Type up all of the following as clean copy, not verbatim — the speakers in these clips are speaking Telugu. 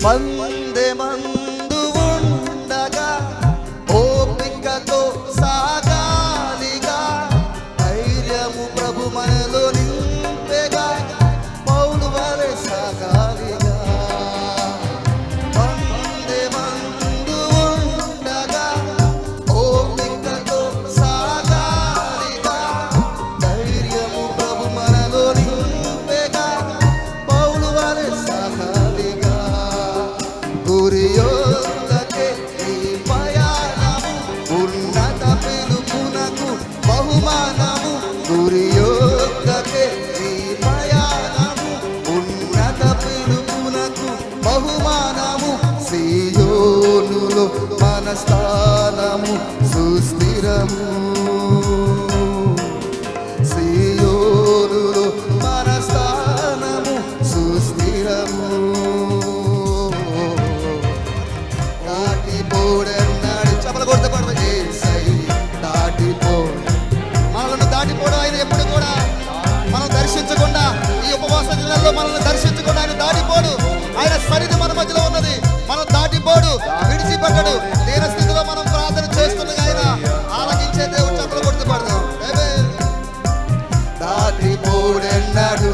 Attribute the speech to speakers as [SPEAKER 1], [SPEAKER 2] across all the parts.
[SPEAKER 1] పందెమందు ఉండగా ఓపికతో సాగాలిగా, ధైర్యము ప్రభు మనలో నింపెగా, పౌలు వలె సాగాలిగా. పందెమందు ఉండగా ఓపికతో సాగాలిగా, ధైర్యము ప్రభు మనలో నింపెగా, పౌలు వలె సాగాలిగా. గురియొద్దకే ఈ ప్రయాణము, ఉన్నత పిలుపునకు బహుమానము. గురియొద్దకే ఈ ప్రయాణము, ఉన్నత పిలుపునకు బహుమానము. సీయోనులో మన స్థానము సుస్థిరము, సీయోనులో మన స్థానము సుస్థిరము. దాటిపోడన్నాడు, చెప్పలు కొడతాడు యేసయ్య దాటిపోడు. మనల్ని దాటిపోవడం ఆయన ఎప్పుడు కూడా మనం దర్శించకుండా, ఈ ఉపవాస దినాల్లో మనల్ని దర్శించకుండా ఆయన దాటిపోడు. ఆయన సన్నిధి మన మధ్యలో ఉన్నది, మనం దాటిపోడు, విడిచిపెట్టడు. దీన స్థితిలో మనం ప్రార్థన చేస్తుండగా ఆయన ఆలకించే దేవుడు. చెప్పలు కొడుతూ దాటిపోడన్నాడు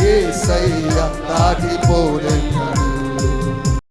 [SPEAKER 1] యేసయ్య దాటిపోడన్నాడు.